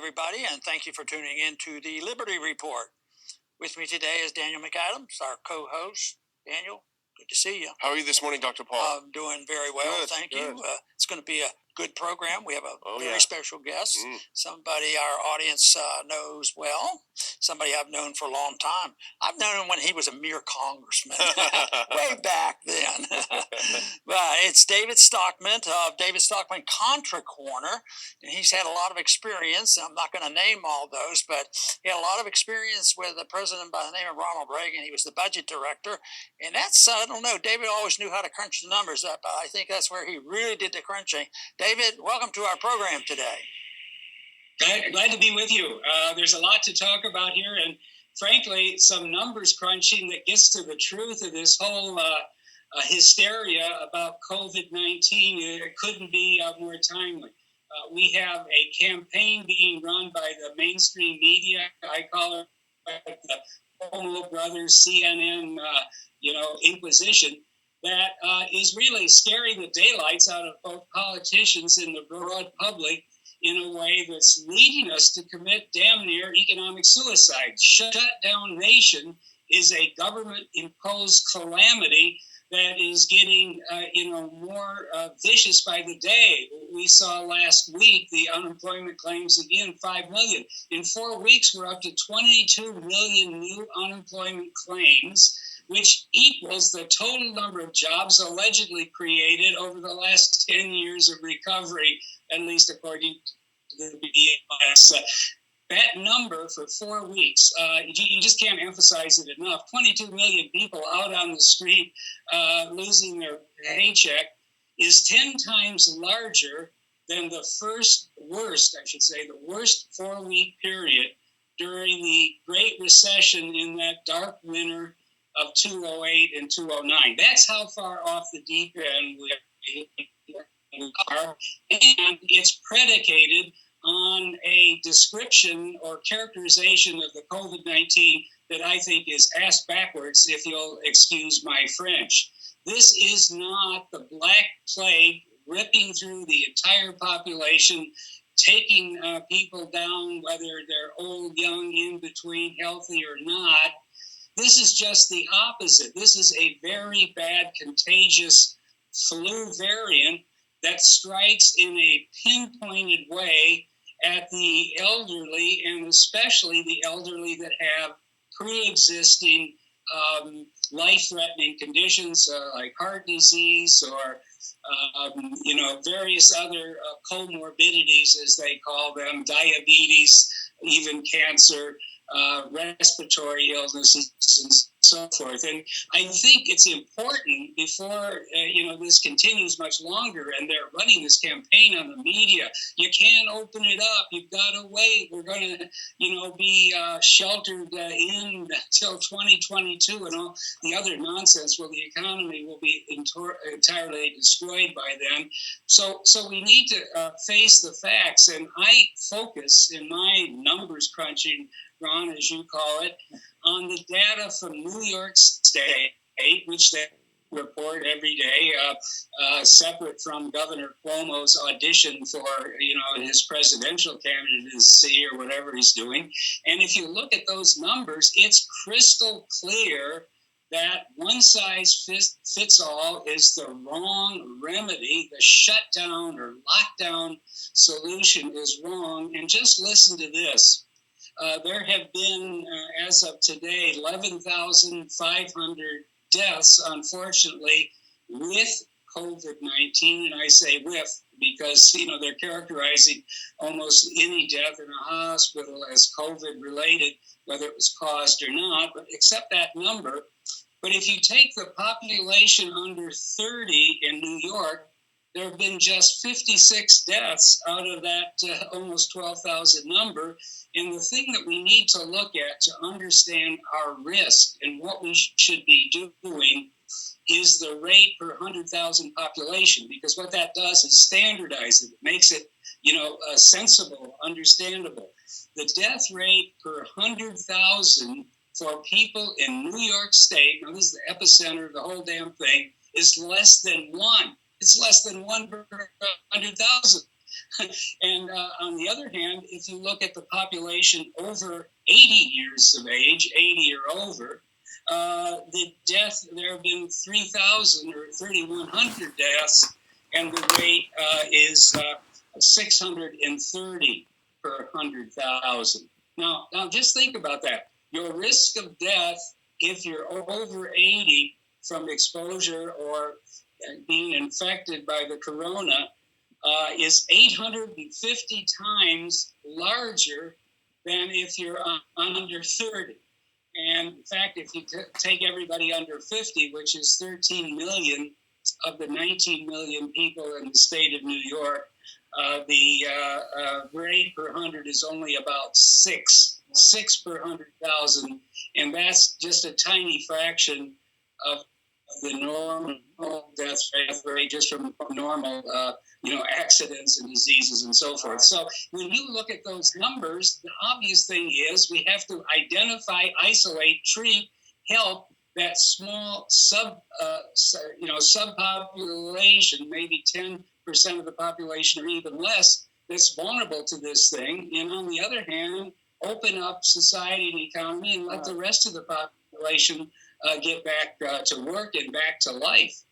everybody, and thank you for tuning in to the Liberty Report. With me today is Daniel McAdams, our co-host. Daniel, good to see you. How are you this morning, Dr. Paul? I'm doing very well, thank you. It's going to be a good program. We have a very special guest, somebody our audience knows well, somebody I've known for a long time. I've known him when he was a mere congressman, way back then. But it's David Stockman of David Stockman Contra Corner, and he's had a lot of experience. I'm not going to name all those, but he had a lot of experience with a president by the name of Ronald Reagan. He was the budget director, and that's, I don't know, David always knew how to crunch the numbers up. I think that's where he really did the crunching. David, welcome to our program today. Glad to be with you. There's a lot to talk about here, and frankly, some numbers crunching that gets to the truth of this whole hysteria about COVID-19. It couldn't be more timely. We have a campaign being run by the mainstream media. I call it the Cuomo Brothers CNN, Inquisition. That is really scaring the daylights out of both politicians and the broad public in a way that's leading us to commit damn near economic suicide. Shutdown nation is a government-imposed calamity that is getting, more vicious by the day. We saw last week the unemployment claims again, 5 million. In 4 weeks, we're up to 22 million new unemployment claims, which equals the total number of jobs allegedly created over the last 10 years of recovery, at least according to the BS. That number for 4 weeks, you just can't emphasize it enough. 22 million people out on the street losing their paycheck is 10 times larger than the worst 4-week period during the Great Recession in that dark winter of 2008 and 2009. That's how far off the deep end we are, and it's predicated on a description or characterization of the COVID-19 that I think is ass backwards, if you'll excuse my French. This is not the Black Plague ripping through the entire population, taking people down, whether they're old, young, in between, healthy or not. This is just the opposite. This is a very bad, contagious flu variant that strikes in a pinpointed way at the elderly, and especially the elderly that have pre-existing life-threatening conditions like heart disease or various other comorbidities, as they call them, diabetes, even cancer, respiratory illnesses, and so forth. And I think it's important before this continues much longer, and they're running this campaign on the media. You can't open it up. You've got to wait. We're going to, be sheltered in until 2022, and all the other nonsense. Well, the economy will be entirely destroyed by then. So we need to face the facts, and I focus in my numbers crunching, Ron, as you call it, on the data from New York State, which they report every day, separate from Governor Cuomo's audition for, his presidential candidacy or whatever he's doing. And if you look at those numbers, it's crystal clear that one size fits all is the wrong remedy. The shutdown or lockdown solution is wrong. And just listen to this. There have been, as of today, 11,500 deaths, unfortunately, with COVID-19. And I say with because, they're characterizing almost any death in a hospital as COVID-related, whether it was caused or not, but accept that number. But if you take the population under 30 in New York, there have been just 56 deaths out of that almost 12,000 number. And the thing that we need to look at to understand our risk and what we should be doing is the rate per 100,000 population, because what that does is standardize it. It makes it, sensible, understandable. The death rate per 100,000 for people in New York State, now this is the epicenter of the whole damn thing, is less than 1. It's less than 1 per 100,000. And on the other hand, if you look at the population over 80 years of age, 80 or over, there have been 3,000 or 3,100 deaths, and the rate is 630 per 100,000. Now, just think about that. Your risk of death, if you're over 80 from exposure or being infected by the corona, is 850 times larger than if you're under 30. And in fact, if you take everybody under 50, which is 13 million of the 19 million people in the state of New York, the rate per 100 is only about 6 per 100,000. And that's just a tiny fraction of the normal death rate just from normal accidents and diseases and so forth. So when you look at those numbers, the obvious thing is we have to identify, isolate, treat, help that small subpopulation, maybe 10% of the population or even less, that's vulnerable to this thing. And on the other hand, open up society and economy and let the rest of the population get back to work and back to life.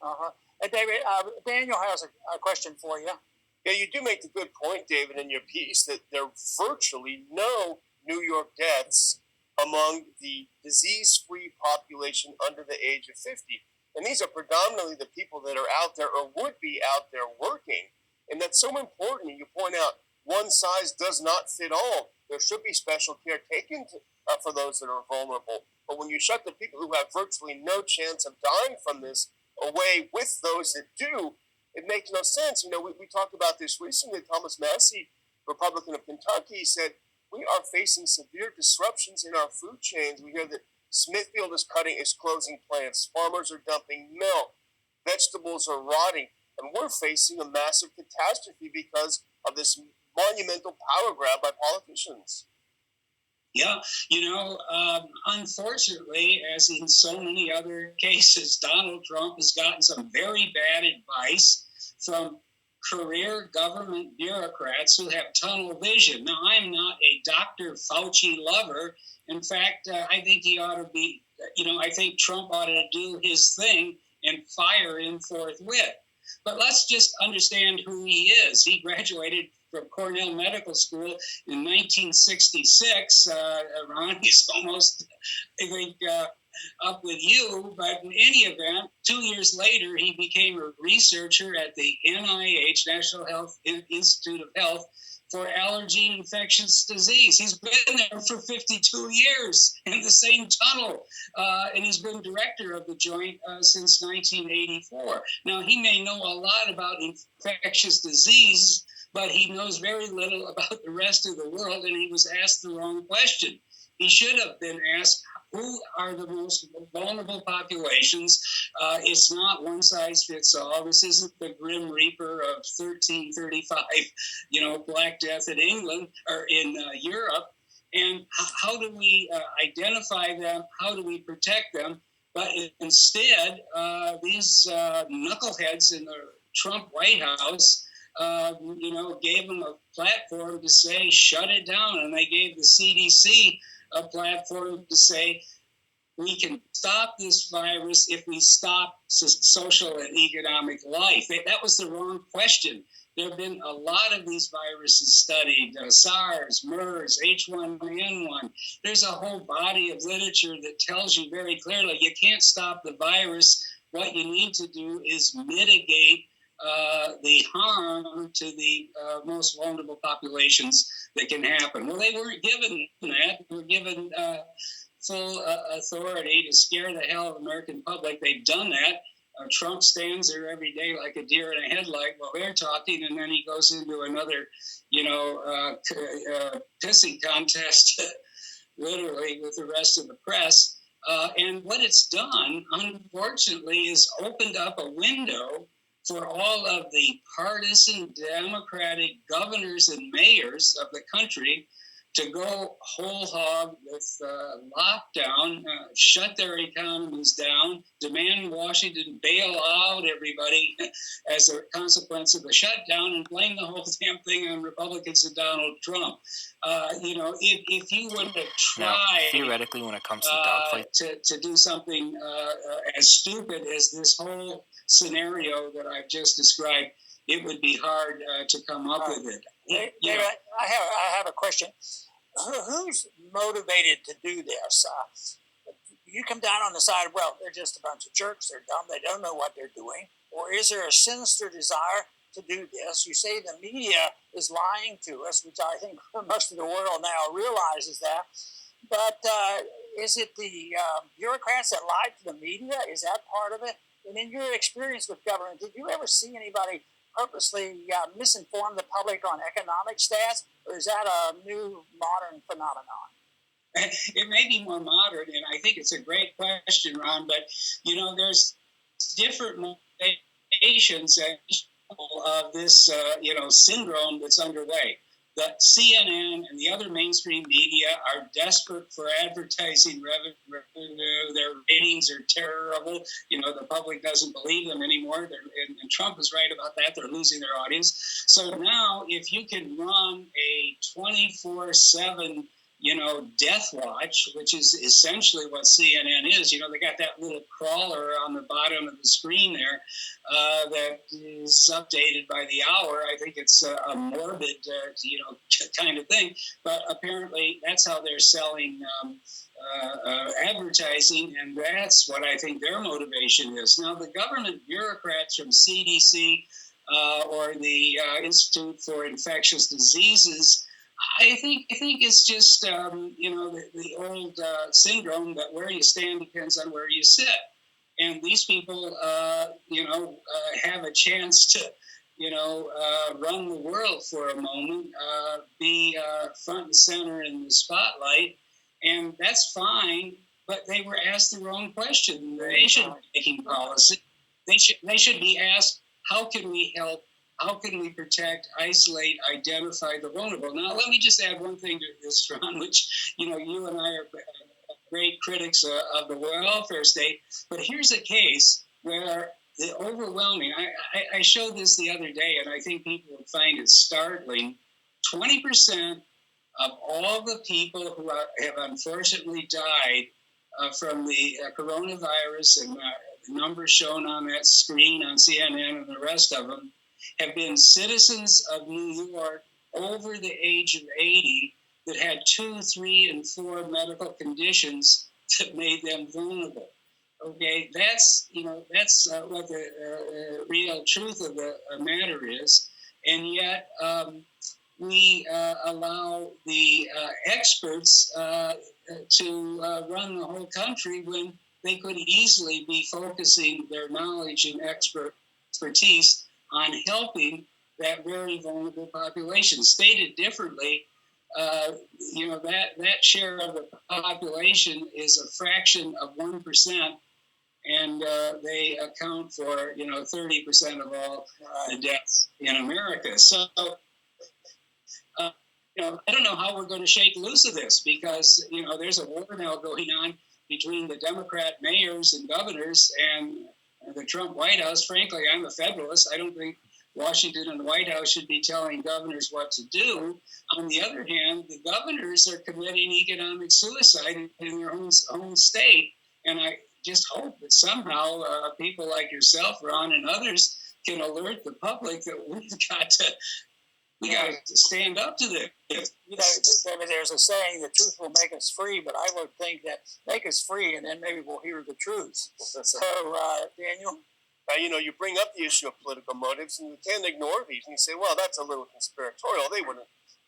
David, Daniel has a question for you. Yeah, you do make the good point, David, in your piece that there are virtually no New York deaths among the disease-free population under the age of 50. And these are predominantly the people that are out there or would be out there working. And that's so important. And you point out one size does not fit all. There should be special care taken for those that are vulnerable. But when you shut the people who have virtually no chance of dying from this away with those that do, it makes no sense. You know, we talked about this recently. Thomas Massey, Republican of Kentucky, said, we are facing severe disruptions in our food chains. We hear that Smithfield is closing plants. Farmers are dumping milk. Vegetables are rotting. And we're facing a massive catastrophe because of this monumental power grab by politicians. Yeah, unfortunately, as in so many other cases, Donald Trump has gotten some very bad advice from career government bureaucrats who have tunnel vision. Now, I'm not a Dr. Fauci lover. In fact, I think he ought to be, I think Trump ought to do his thing and fire him forthwith. But let's just understand who he is. He graduated from Cornell Medical School in 1966. Ron, he's almost, I think, up with you. But in any event, 2 years later, he became a researcher at the NIH, National Health Institute of Health, for allergy and infectious disease. He's been there for 52 years in the same tunnel, and he's been director of the joint since 1984. Now, he may know a lot about infectious disease, but he knows very little about the rest of the world, and he was asked the wrong question. He should have been asked, who are the most vulnerable populations? It's not one size fits all. This isn't the Grim Reaper of 1335, Black Death in England or in Europe. And how do we identify them? How do we protect them? But instead, these knuckleheads in the Trump White House, gave them a platform to say, shut it down. And they gave the CDC a platform to say, we can stop this virus if we stop social and economic life. That was the wrong question. There have been a lot of these viruses studied, SARS, MERS, H1N1. There's a whole body of literature that tells you very clearly you can't stop the virus. What you need to do is mitigate the harm to the most vulnerable populations that can happen. Well, they weren't given that. They were given full authority to scare the hell of the American public. They've done that. Trump stands there every day like a deer in a headlight while they're talking, and then he goes into another, pissing contest, literally, with the rest of the press. And what it's done, unfortunately, is opened up a window for all of the partisan Democratic governors and mayors of the country to go whole hog with lockdown, shut their economies down, demand Washington bail out everybody as a consequence of the shutdown, and blame the whole damn thing on Republicans and Donald Trump. If you would have tried, now, theoretically, when it comes to dogfight, to do something as stupid as this whole scenario that I've just described, it would be hard to come up with it. David, I have a question. Who's motivated to do this? You come down on the side of, well, they're just a bunch of jerks. They're dumb. They don't know what they're doing. Or is there a sinister desire to do this? You say the media is lying to us, which I think most of the world now realizes that. But is it the bureaucrats that lied to the media? Is that part of it? And in your experience with government, did you ever see anybody purposely misinform the public on economic stats, or is that a new modern phenomenon? It may be more modern, and I think it's a great question, Ron, but, there's different motivations of this, syndrome that's underway. The CNN and the other mainstream media are desperate for advertising revenue. Their ratings are terrible. The public doesn't believe them anymore. And Trump is right about that. They're losing their audience. So now if you can run a 24/7 death watch, which is essentially what CNN is. They got that little crawler on the bottom of the screen there that is updated by the hour. I think it's a morbid, kind of thing. But apparently that's how they're selling advertising, and that's what I think their motivation is. Now, the government bureaucrats from CDC or the Institute for Infectious Diseases, I think it's just, the old syndrome that where you stand depends on where you sit. And these people, have a chance to, run the world for a moment, be front and center in the spotlight. And that's fine, but they were asked the wrong question. They shouldn't be making policy. They should be asked, how can we help? How can we protect, isolate, identify the vulnerable? Now, let me just add one thing to this, Ron, which, you and I are great critics of the welfare state. But here's a case where the overwhelming, I showed this the other day, and I think people would find it startling. 20% of all the people who have unfortunately died from the coronavirus, and the numbers shown on that screen on CNN and the rest of them, have been citizens of New York over the age of 80 that had 2, 3, and 4 medical conditions that made them vulnerable. Okay, that's what the real truth of the matter is, and yet we allow the experts to run the whole country when they could easily be focusing their knowledge and expertise on helping that very vulnerable population. Stated differently, that share of the population is a fraction of 1%, and they account for 30% of all the deaths in America. So, I don't know how we're going to shake loose of this, because there's a war now going on between the Democrat mayors and governors and the Trump White House. Frankly, I'm a Federalist. I don't think Washington and the White House should be telling governors what to do. On the other hand, the governors are committing economic suicide in their own state. And I just hope that somehow people like yourself, Ron, and others can alert the public that we got to stand up to this. There's a saying, the truth will make us free, but I would think that make us free, and then maybe we'll hear the truth. So, Daniel? You bring up the issue of political motives, and you can't ignore these. And you say, well, that's a little conspiratorial. They wouldn't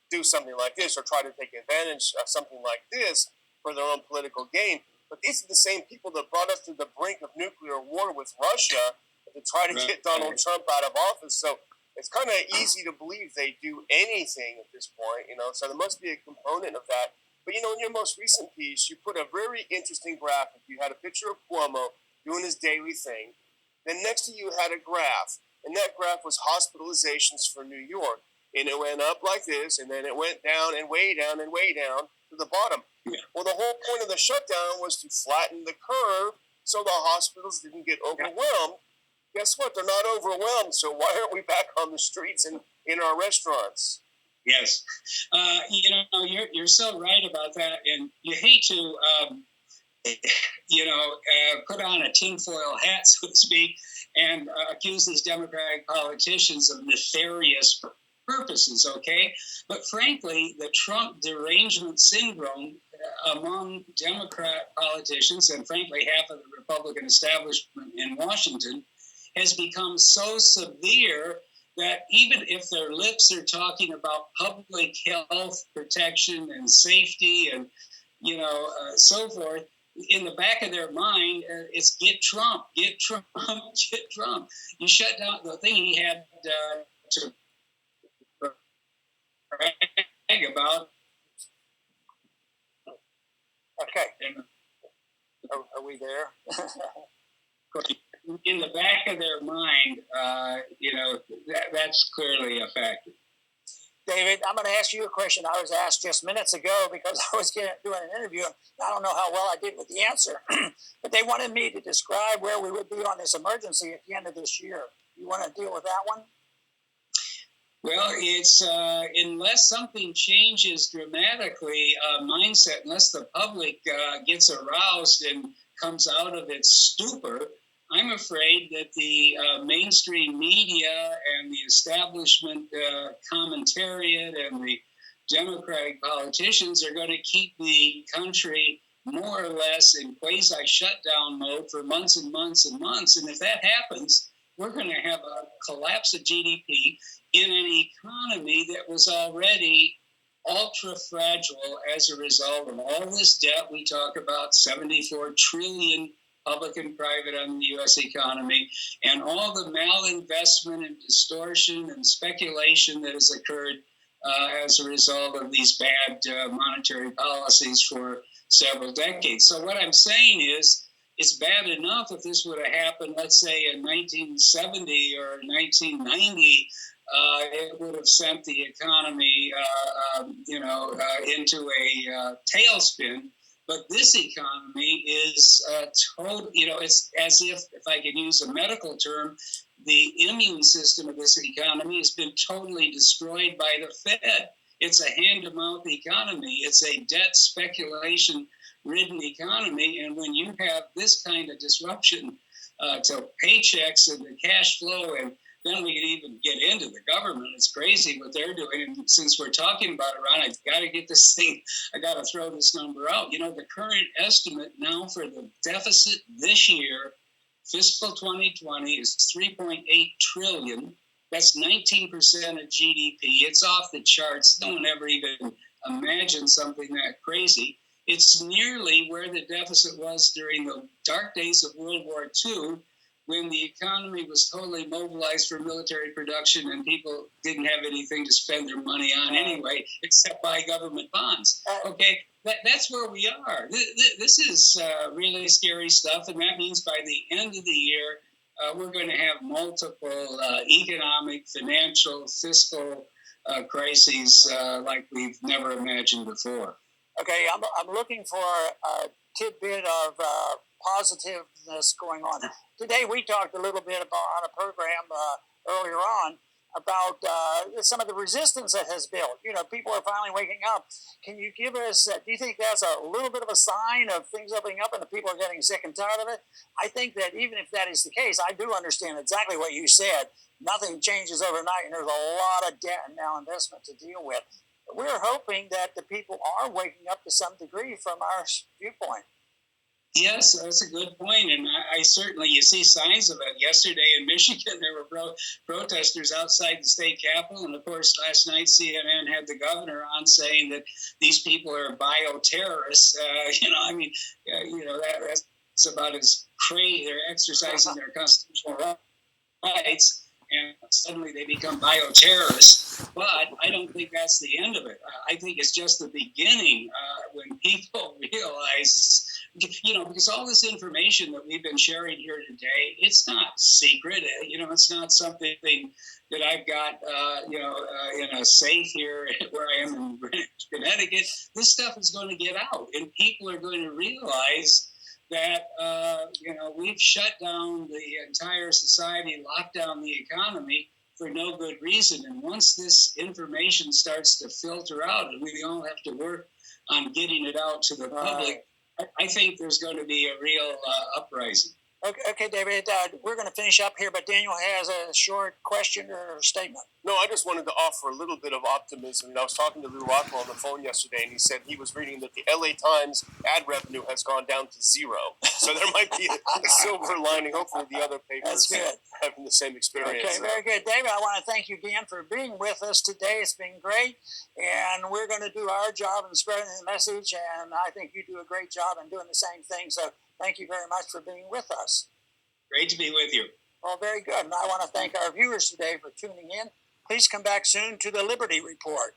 do something like this or try to take advantage of something like this for their own political gain. But these are the same people that brought us to the brink of nuclear war with Russia to try to get Donald Trump out of office. So it's kind of easy to believe they do anything at this point, So there must be a component of that. But, in your most recent piece, you put a very interesting graphic. You had a picture of Cuomo doing his daily thing. Then next to you had a graph, and that graph was hospitalizations for New York. and it went up like this, and then it went down and way down and way down to the bottom. Yeah. Well, the whole point of the shutdown was to flatten the curve so the hospitals didn't get overwhelmed. Guess what? They're not overwhelmed, so why aren't we back on the streets and in our restaurants? Yes. You're so right about that, and you hate to, put on a tinfoil hat, so to speak, and accuse these Democratic politicians of nefarious purposes, okay? But frankly, the Trump derangement syndrome among Democrat politicians, and frankly half of the Republican establishment in Washington, has become so severe that even if their lips are talking about public health protection and safety and, so forth, in the back of their mind, it's get Trump, get Trump, get Trump. You shut down the thing he had to brag about. Okay. Are we there? In the back of their mind, that's clearly a factor. David, I'm going to ask you a question I was asked just minutes ago because I was doing an interview. I don't know how well I did with the answer, but they wanted me to describe where we would be on this emergency at the end of this year. You want to deal with that one? Well, it's unless something changes dramatically, mindset, unless the public gets aroused and comes out of its stupor, I'm afraid that the mainstream media and the establishment commentariat and the Democratic politicians are going to keep the country more or less in quasi-shutdown mode for months and months and months. And if that happens, we're going to have a collapse of GDP in an economy that was already ultra fragile as a result of all this debt we talk about, 74 trillion public and private on the U.S. economy, and all the malinvestment and distortion and speculation that has occurred as a result of these bad monetary policies for several decades. So what I'm saying is, it's bad enough if this would have happened, let's say, in 1970 or 1990, it would have sent the economy, into a tailspin. But this economy is it's as if I can use a medical term, the immune system of this economy has been totally destroyed by the Fed. It's a hand-to-mouth economy. It's a debt speculation-ridden economy. And when you have this kind of disruption to paychecks and the cash flow, and then we can even get into the government. It's crazy what they're doing. And since we're talking about it, Ron, I've got to get this thing, I got to throw this number out. The current estimate now for the deficit this year, fiscal 2020, is $3.8 trillion. That's 19% of GDP. It's off the charts. No one ever even imagined something that crazy. It's nearly where the deficit was during the dark days of World War II, when the economy was totally mobilized for military production and people didn't have anything to spend their money on anyway, except buy government bonds. Okay, that's where we are. This is really scary stuff, and that means by the end of the year, we're going to have multiple economic, financial, fiscal crises like we've never imagined before. Okay, I'm looking for a tidbit of positiveness going on. Today we talked a little bit about on a program earlier on about some of the resistance that has built. People are finally waking up. Can you give us, do you think that's a little bit of a sign of things opening up and the people are getting sick and tired of it? I think that even if that is the case, I do understand exactly what you said. Nothing changes overnight, and there's a lot of debt and malinvestment to deal with. But we're hoping that the people are waking up to some degree from our viewpoint. Yes, that's a good point, and I certainly, you see signs of it. Yesterday in Michigan, there were protesters outside the state capitol, and of course, last night CNN had the governor on saying that these people are bioterrorists. That's about as crazy. They're exercising their constitutional rights, and suddenly they become bioterrorists. But I don't think that's because all this information that we've been sharing here today, it's not secret. It's not something that I've got, in a safe here where I am in Connecticut. This stuff is going to get out, and people are going to realize that, we've shut down the entire society, locked down the economy for no good reason. And once this information starts to filter out, and we all have to work on getting it out to the public, I think there's going to be a real uprising. Okay, David, we're going to finish up here, but Daniel has a short question or statement. No, I just wanted to offer a little bit of optimism. I was talking to Lou Rockwell on the phone yesterday, and he said he was reading that the LA Times ad revenue has gone down to 0. So there might be a silver lining. Hopefully the other papers having the same experience. Okay, very good. David, I want to thank you again for being with us today. It's been great, and we're going to do our job in spreading the message, and I think you do a great job in doing the same thing. So thank you very much for being with us. Great to be with you. Well, very good. And I want to thank our viewers today for tuning in. Please come back soon to the Liberty Report.